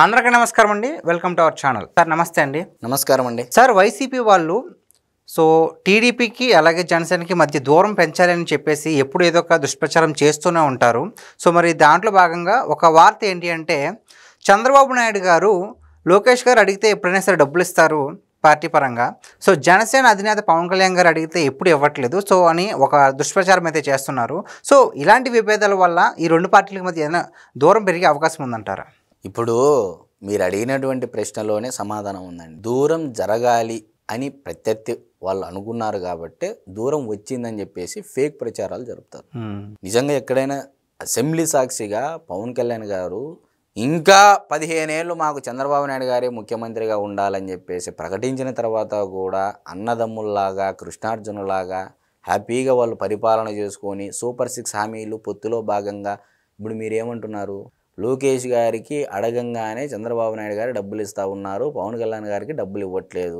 అందరికీ నమస్కారం అండి. Welcome to our channel. Sir నమస్తే అండి. నమస్కారం అండి. సార్ వైసీపీ వాళ్ళు టీడీపీకి అలాగే జనసేనకి మధ్య దూరం పెంచాలని చెప్పేసి ఎప్పుడు ఏదో ఒక దుష్ప్రచారం చేస్తూనే ఉంటారు. మరి దాంట్లో భాగంగా ఒక వార్త ఏంటి అంటే చంద్రబాబు నాయుడు గారు లోకేష్ గారు అడిగితే ఎప్పుడైనా సరే డబ్బులు ఇస్తారు పార్టీ పరంగా. జనసేన అధినేత పవన్ కళ్యాణ్ గారు అడిగితే ఎప్పుడు ఇవ్వట్లేదు అని ఒక దుష్ప్రచారం అయితే చేస్తున్నారు. ఇలాంటి విభేదాల వల్ల ఈ రెండు పార్టీల మధ్య ఏదైనా దూరం పెరిగే అవకాశం ఉందంటారా? ఇప్పుడు మీరు అడిగినటువంటి ప్రశ్నలోనే సమాధానం ఉందండి. దూరం జరగాలి అని ప్రత్యర్థి వాళ్ళు అనుకున్నారు కాబట్టి దూరం వచ్చిందని చెప్పేసి ఫేక్ ప్రచారాలు జరుపుతారు. నిజంగా ఎక్కడైనా అసెంబ్లీ సాక్షిగా పవన్ కళ్యాణ్ గారు ఇంకా 15 ఏళ్ళు మాకు చంద్రబాబు నాయుడు గారే ముఖ్యమంత్రిగా ఉండాలని చెప్పేసి ప్రకటించిన తర్వాత కూడా అన్నదమ్ముల్లాగా కృష్ణార్జునులాగా హ్యాపీగా వాళ్ళు పరిపాలన చేసుకొని సూపర్ 6 హామీలు పొత్తులో భాగంగా ఇప్పుడు మీరేమంటున్నారు? లోకేష్ గారికి అడగంగానే చంద్రబాబు నాయుడు గారు డబ్బులు ఇస్తూ ఉన్నారు, పవన్ కళ్యాణ్ గారికి డబ్బులు ఇవ్వట్లేదు.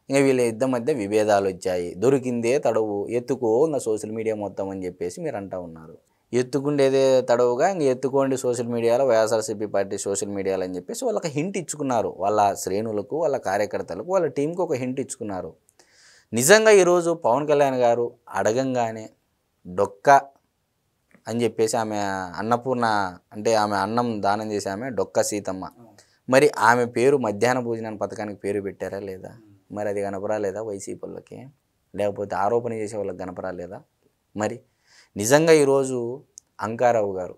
ఇంకా వీళ్ళ ఇద్దరి మధ్య విభేదాలు వచ్చాయి. దొరికిందే తడవు ఎత్తుకో ఇంకా సోషల్ మీడియా మొత్తం అని చెప్పేసి మీరు అంటూ ఉన్నారు. ఎత్తుకుండేదే తడవుగా ఇంక ఎత్తుకోండి సోషల్ మీడియాలో, వైఎస్ఆర్సీపీ పార్టీ సోషల్ మీడియాలో అని చెప్పేసి వాళ్ళకి హింట్ ఇచ్చుకున్నారు. వాళ్ళ శ్రేణులకు, వాళ్ళ కార్యకర్తలకు, వాళ్ళ టీంకి ఒక హింట్ ఇచ్చుకున్నారు. నిజంగా ఈరోజు పవన్ కళ్యాణ్ గారు అడగంగానే డొక్క అని చెప్పేసి ఆమె అన్నపూర్ణ అంటే ఆమె అన్నం దానం చేసి ఆమె డొక్క సీతమ్మ, మరి ఆమె పేరు మధ్యాహ్న భోజనాన్ని పథకానికి పేరు పెట్టారా లేదా? మరి అది కనపరాలేదా వైసీపీ వాళ్ళకి? లేకపోతే ఆరోపణ చేసే వాళ్ళకి కనపరాలేదా? మరి నిజంగా ఈరోజు అంకారావు గారు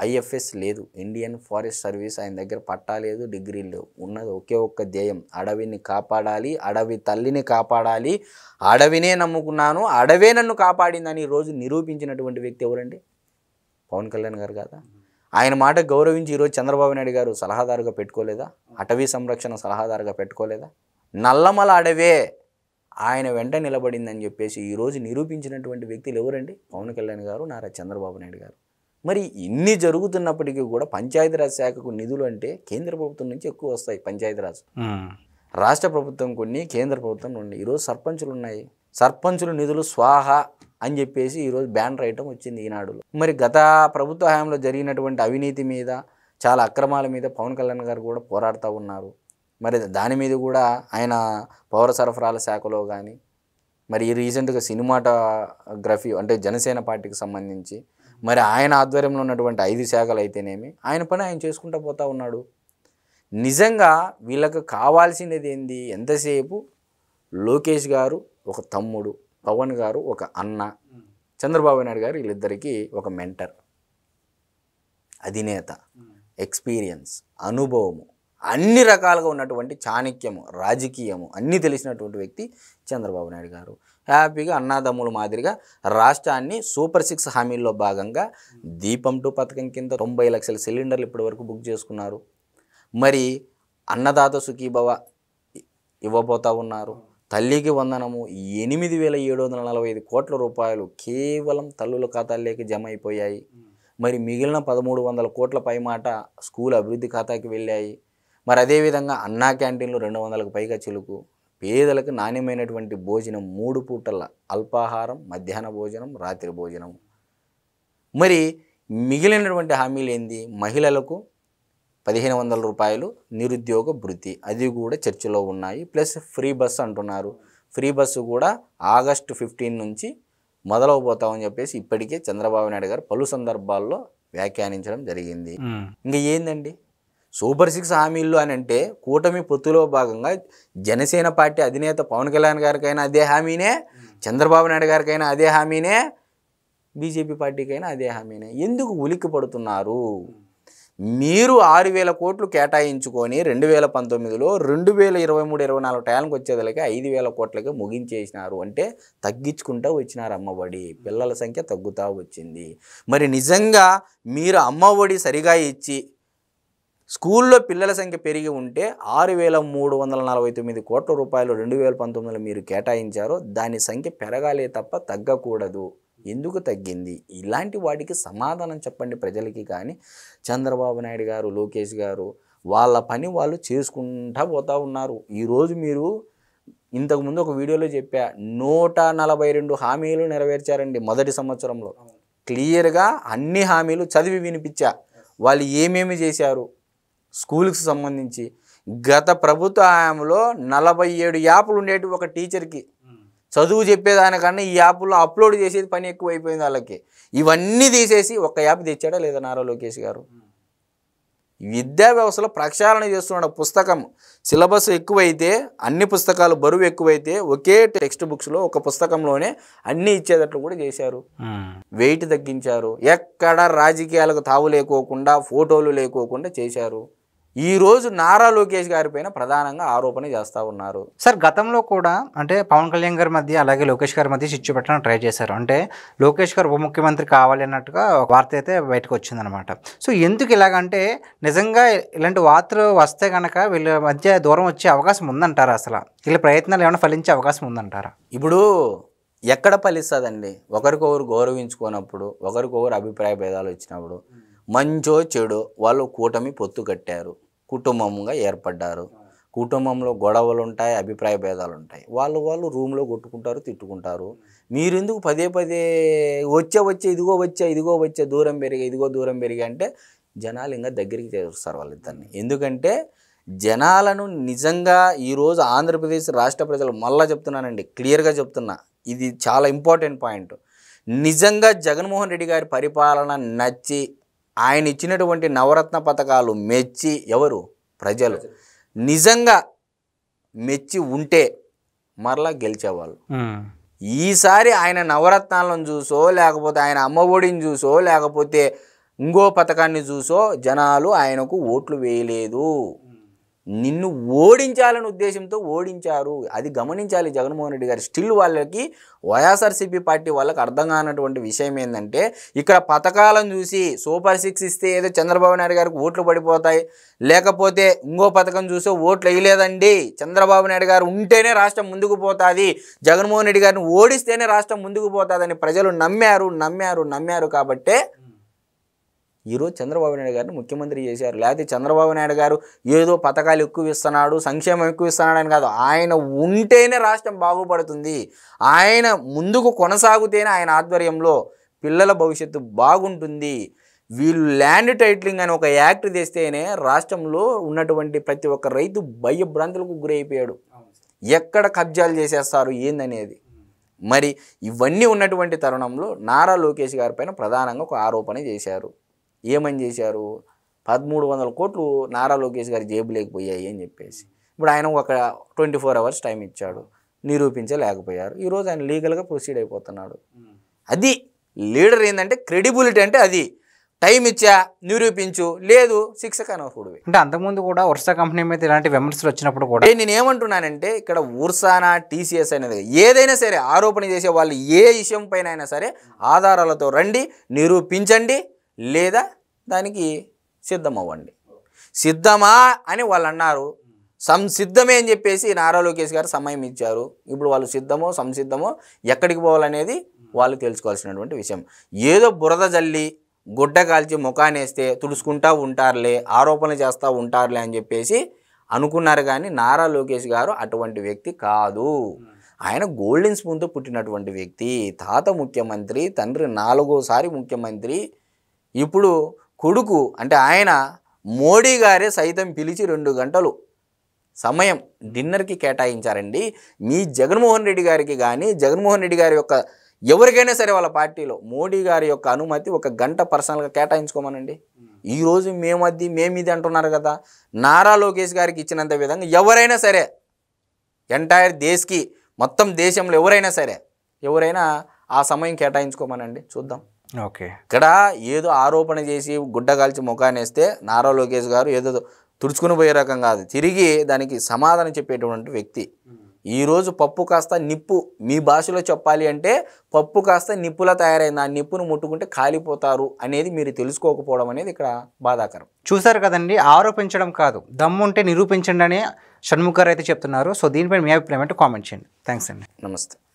ఐఎఫ్ఎస్ లేదు, ఇండియన్ ఫారెస్ట్ సర్వీస్, ఆయన దగ్గర పట్టా లేదు, డిగ్రీలు లేవు. ఉన్నది ఒకే ఒక్క ధ్యేయం, అడవిని కాపాడాలి, అడవి తల్లిని కాపాడాలి, అడవినే నమ్ముకున్నాను, అడవే నన్ను కాపాడిందని ఈరోజు నిరూపించినటువంటి వ్యక్తి ఎవరండి? పవన్ కళ్యాణ్ గారు కాదా? ఆయన మాట గౌరవించి ఈరోజు చంద్రబాబు నాయుడు గారు సలహాదారుగా పెట్టుకోలేదా? అటవీ సంరక్షణ సలహాదారుగా పెట్టుకోలేదా? నల్లమల అడవే ఆయన వెంట నిలబడిందని చెప్పేసి ఈరోజు నిరూపించినటువంటి వ్యక్తులు ఎవరండి? పవన్ కళ్యాణ్ గారు, నారా చంద్రబాబు నాయుడు గారు. మరి ఇన్ని జరుగుతున్నప్పటికీ కూడా పంచాయతీరాజ్ శాఖకు నిధులు అంటే కేంద్ర ప్రభుత్వం నుంచి ఎక్కువ వస్తాయి. పంచాయతీరాజ్ రాష్ట్ర ప్రభుత్వం కొన్ని, కేంద్ర ప్రభుత్వం కొన్ని. ఈరోజు సర్పంచులు ఉన్నాయి, సర్పంచుల నిధులు స్వాహ అని చెప్పేసి ఈరోజు బ్యాన్ రాయటం వచ్చింది ఈనాడులో. మరి గత ప్రభుత్వ హయాంలో జరిగినటువంటి అవినీతి మీద, చాలా అక్రమాల మీద పవన్ కళ్యాణ్ గారు కూడా పోరాడుతూ ఉన్నారు. మరి దాని మీద కూడా ఆయన పౌర సరఫరాల శాఖలో కానీ, మరి రీసెంట్గా సినిమాటోగ్రఫీ అంటే జనసేన పార్టీకి సంబంధించి మరి ఆయన ఆధ్వర్యంలో ఉన్నటువంటి 5 శాఖలు అయితేనేమి ఆయన పని ఆయన చేసుకుంటూ పోతూ ఉన్నాడు. నిజంగా వీళ్ళకు కావాల్సినది ఏంది? ఎంతసేపు లోకేష్ గారు ఒక తమ్ముడు, పవన్ గారు ఒక అన్న, చంద్రబాబు నాయుడు గారు వీళ్ళిద్దరికీ ఒక మెంటర్, అధినేత, ఎక్స్పీరియన్స్, అనుభవము, అన్ని రకాలుగా ఉన్నటువంటి చాణక్యము, రాజకీయము అన్నీ తెలిసినటువంటి వ్యక్తి చంద్రబాబు నాయుడు గారు. హ్యాపీగా అన్నాదమ్ముల మాదిరిగా రాష్ట్రాన్ని సూపర్ 6 హామీల్లో భాగంగా దీపం 2 పథకం కింద 90 లక్షల సిలిండర్లు ఇప్పటి వరకు బుక్ చేసుకున్నారు. మరి అన్నదాత సుఖీభవ ఇవ్వబోతూ ఉన్నారు. తల్లికి వందనము 8,745 కోట్ల రూపాయలు కేవలం తల్లుల ఖాతాల్లోకి జమ అయిపోయాయి. మరి మిగిలిన 1,300 కోట్ల పైమాట స్కూల్ అభివృద్ధి ఖాతాకి వెళ్ళాయి. మరి అదేవిధంగా అన్నా క్యాంటీన్లు 200కు పైగా చిలుకు, పేదలకు నాణ్యమైనటువంటి భోజనం 3 పూటల అల్పాహారం, మధ్యాహ్న భోజనం, రాత్రి భోజనం. మరి మిగిలినటువంటి హామీలు ఏంది? మహిళలకు 1,500 రూపాయలు నిరుద్యోగ భృతి, అది కూడా చర్చలో ఉన్నాయి. ప్లస్ ఫ్రీ బస్సు అంటున్నారు. ఫ్రీ బస్సు కూడా ఆగస్టు 15 నుంచి మొదలవబోతామని చెప్పేసి ఇప్పటికే చంద్రబాబు నాయుడు గారు పలు సందర్భాల్లో వ్యాఖ్యానించడం జరిగింది. ఇంకా ఏందండి సూపర్ 6 హామీలు అని అంటే కూటమి పొత్తులో భాగంగా జనసేన పార్టీ అధినేత పవన్ కళ్యాణ్ గారికైనా అదే హామీనే, చంద్రబాబు నాయుడు గారికైనా అదే హామీనే, బీజేపీ పార్టీకైనా అదే హామీనే. ఎందుకు ఉలిక్కి పడుతున్నారు? మీరు 6,000 కోట్లు కేటాయించుకొని 2019లో 2023-24 టైంకి వచ్చేదలకి 5,000 కోట్లకే ముగించేసినారు. అంటే తగ్గించుకుంటూ వచ్చినారు అమ్మఒడి, పిల్లల సంఖ్య తగ్గుతూ వచ్చింది. మరి నిజంగా మీరు అమ్మఒడి సరిగా ఇచ్చి స్కూల్లో పిల్లల సంఖ్య పెరిగి ఉంటే 6,349 కోట్ల రూపాయలు 2019లో మీరు కేటాయించారో దాని సంఖ్య పెరగాలే తప్ప తగ్గకూడదు. ఎందుకు తగ్గింది? ఇలాంటి వాటికి సమాధానం చెప్పండి ప్రజలకి. కానీ చంద్రబాబు నాయుడు గారు, లోకేష్ గారు వాళ్ళ పని వాళ్ళు చేసుకుంటూ పోతూ ఉన్నారు. ఈరోజు మీరు ఇంతకుముందు ఒక వీడియోలో చెప్పా, 142 హామీలు నెరవేర్చారండి మొదటి సంవత్సరంలో. క్లియర్గా అన్ని హామీలు చదివి వినిపించా. వాళ్ళు ఏమేమి చేశారు, స్కూల్కి సంబంధించి గత ప్రభుత్వ హయాంలో 47 యాప్లు ఉండేటి ఒక టీచర్కి. చదువు చెప్పేదానికన్నా ఈ యాప్లో అప్లోడ్ చేసేది పని ఎక్కువైపోయింది వాళ్ళకి. ఇవన్నీ తీసేసి ఒక యాప్ తెచ్చాడా లేదా నారా లోకేష్ గారు? విద్యా వ్యవస్థలో ప్రక్షాళన చేస్తున్నాడు. పుస్తకం సిలబస్ ఎక్కువైతే, అన్ని పుస్తకాలు బరువు ఎక్కువైతే ఒకే టెక్స్ట్ బుక్స్లో ఒక పుస్తకంలోనే అన్నీ ఇచ్చేటట్లు కూడా చేశారు. వెయిట్ తగ్గించారు. ఎక్కడ రాజకీయాలకు తావు లేకోకుండా, ఫోటోలు లేకోకుండా చేశారు. ఈరోజు నారా లోకేష్ గారి పైన ప్రధానంగా ఆరోపణ చేస్తూ ఉన్నారు. సార్ గతంలో కూడా అంటే పవన్ కళ్యాణ్ గారి మధ్య అలాగే లోకేష్ గారి మధ్య చిచ్చు పెట్టడానికి ట్రై చేశారు. అంటే లోకేష్ గారు ఉప ముఖ్యమంత్రి కావాలి అన్నట్టుగా వార్త అయితే బయటకు వచ్చిందనమాట. సో ఎందుకు ఇలాగంటే నిజంగా ఇలాంటి వార్తలు వస్తే కనుక వీళ్ళ మధ్య దూరం వచ్చే అవకాశం ఉందంటారా? అసలు వీళ్ళ ప్రయత్నాలు ఏమైనా ఫలించే అవకాశం ఉందంటారా? ఇప్పుడు ఎక్కడ ఫలిస్తుందండి? ఒకరికొకరు గౌరవించుకున్నప్పుడు, ఒకరికొకరు అభిప్రాయ భేదాలు వచ్చినప్పుడు, మంచో చెడు వాళ్ళు కూటమి పొత్తు కట్టారు, కుటుంబంగా ఏర్పడ్డారు. కుటుంబంలో గొడవలు ఉంటాయి, అభిప్రాయ భేదాలు ఉంటాయి. వాళ్ళు రూమ్లో కొట్టుకుంటారు, తిట్టుకుంటారు. మీరెందుకు పదే పదే వచ్చే ఇదిగో వచ్చే దూరం పెరిగా అంటే జనాలు ఇంకా దగ్గరికి చేస్తారు వాళ్ళిద్దరిని. ఎందుకంటే జనాలను నిజంగా ఈరోజు ఆంధ్రప్రదేశ్ రాష్ట్ర ప్రజలు, మళ్ళా చెప్తున్నానండి, క్లియర్గా చెప్తున్నా, ఇది చాలా ఇంపార్టెంట్ పాయింట్. నిజంగా జగన్మోహన్ రెడ్డి గారి పరిపాలన నచ్చి, ఆయన ఇచ్చినటువంటి నవరత్న పథకాలు మెచ్చి ఎవరు? ప్రజలు నిజంగా మెచ్చి ఉంటే మరలా గెలిచేవాళ్ళు. ఈసారి ఆయన నవరత్నాలను చూసో, లేకపోతే ఆయన అమ్మఒడిని చూసో, లేకపోతే ఇంకో పథకాన్ని చూసో జనాలు ఆయనకు ఓట్లు వేయలేదు. నిన్ను ఓడించాలనే ఉద్దేశంతో ఓడించారు. అది గమనించాలి జగన్మోహన్ రెడ్డి గారు. స్టిల్ వాళ్ళకి వైఎస్ఆర్సీపీ పార్టీ వాళ్ళకి అర్థం కానటువంటి విషయం ఏంటంటే, ఇక్కడ పథకాలను చూసి సూపర్ 6 ఇస్తే ఏదో చంద్రబాబు నాయుడు గారికి ఓట్లు పడిపోతాయి, లేకపోతే ఇంకో పథకం చూసో ఓట్లు వేయలేదండి, చంద్రబాబు నాయుడు గారు ఉంటేనే రాష్ట్రం ముందుకు పోతుంది, జగన్మోహన్ రెడ్డి గారిని ఓడిస్తేనే రాష్ట్రం ముందుకు పోతుందని ప్రజలు నమ్మారు. కాబట్టే ఈరోజు చంద్రబాబు నాయుడు గారిని ముఖ్యమంత్రి చేశారు. లేకపోతే చంద్రబాబు నాయుడు గారు ఏదో పథకాలు ఎక్కువ ఇస్తున్నాడు, సంక్షేమం ఎక్కువ ఇస్తున్నాడు అని కాదు. ఆయన ఉంటేనే రాష్ట్రం బాగుపడుతుంది, ఆయన ముందుకు కొనసాగితేనే ఆయన ఆధ్వర్యంలో పిల్లల భవిష్యత్తు బాగుంటుంది. వీళ్ళు ల్యాండ్ టైటిలింగ్ అని ఒక యాక్ట్ తెస్తేనే రాష్ట్రంలో ఉన్నటువంటి ప్రతి ఒక్క రైతు భయభ్రాంతులకు గురైపోయాడు. ఎక్కడ కబ్జాలు చేసేస్తారు ఏందనేది. మరి ఇవన్నీ ఉన్నటువంటి తరుణంలో నారా లోకేష్ గారి పైన ప్రధానంగా ఒక ఆరోపణ చేశారు. ఏమని చేశారు? 1300 కోట్లు నారా లోకేష్ గారి జేబులోకి పోయాయి అని చెప్పేసి. ఇప్పుడు ఆయన ఒక 24 అవర్స్ టైం ఇచ్చాడు, నిరూపించలేకపోయారు. ఈరోజు ఆయన లీగల్గా ప్రొసీడ్ అయిపోతున్నాడు. అది లీడర్ ఏంటంటే క్రెడిబిలిటీ అంటే అది. టైం ఇచ్చా, నిరూపించు, లేదు శిక్షకు అనర్హుడివి. అంటే అంతకుముందు కూడా ఉర్సా కంపెనీ మీద ఇలాంటి విమర్శలు వచ్చినప్పుడు కూడా నేను ఏమంటున్నానంటే, ఇక్కడ ఉర్సానా టీసీఎస్ అనేది ఏదైనా సరే ఆరోపణ చేసే వాళ్ళు ఏ విషయం పైన అయినా సరే ఆధారాలతో రండి, నిరూపించండి, లేదా దానికి సిద్ధమవ్వండి. సిద్ధమా అని వాళ్ళు అన్నారు, సంసిద్ధమే అని చెప్పేసి నారా లోకేష్ గారు సమయం ఇచ్చారు. ఇప్పుడు వాళ్ళు సిద్ధమో సంసిద్ధమో ఎక్కడికి పోవాలనేది వాళ్ళు తెలుసుకోవాల్సినటువంటి విషయం. ఏదో బురద జల్లి గుడ్డ కాల్చి ముఖానేస్తే తుడుచుకుంటూ ఉంటారులే, ఆరోపణలు చేస్తూ ఉంటారులే అని చెప్పేసి అనుకున్నారు. కానీ నారా లోకేష్ గారు అటువంటి వ్యక్తి కాదు. ఆయన గోల్డెన్ స్పూన్తో పుట్టినటువంటి వ్యక్తి. తాత ముఖ్యమంత్రి, తండ్రి 4వ ముఖ్యమంత్రి. ఇప్పుడు కొడుకు అంటే ఆయన మోడీ గారే సైతం పిలిచి 2 గంటలు సమయం డిన్నర్కి కేటాయించారండి. మీ జగన్మోహన్ రెడ్డి గారికి కానీ, జగన్మోహన్ రెడ్డి గారి యొక్క ఎవరికైనా సరే వాళ్ళ పార్టీలో మోడీ గారి యొక్క అనుమతి 1 గంట పర్సనల్గా కేటాయించుకోమనండి. ఈరోజు మేమిది అంటున్నారు కదా. నారా లోకేష్ గారికి ఇచ్చినంత విధంగా ఎవరైనా సరే ఎంటైర్ దేశ్కి, మొత్తం దేశంలో ఎవరైనా ఆ సమయం కేటాయించుకోమనండి, చూద్దాం. ఓకే. ఇక్కడ ఏదో ఆరోపణ చేసి గుడ్డ కాల్చి ముఖానేస్తే నారా లోకేష్ గారు ఏదో తుడుచుకుని పోయే రకం కాదు, తిరిగి దానికి సమాధానం చెప్పేటువంటి వ్యక్తి. ఈరోజు పప్పు కాస్త నిప్పు, మీ భాషలో చెప్పాలి అంటే పప్పు కాస్త నిప్పులా తయారైంది, ఆ నిప్పును ముట్టుకుంటే కాలిపోతారు అనేది మీరు తెలుసుకోకపోవడం అనేది ఇక్కడ బాధాకరం. చూసారు కదండి, ఆరోపించడం కాదు, దమ్ముంటే నిరూపించండి అని షణ్ముఖ్ గారు అయితే చెప్తున్నారు. సో దీనిపై మీ అభిప్రాయం అంటే కామెంట్ చేయండి. థ్యాంక్స్ అండి. నమస్తే.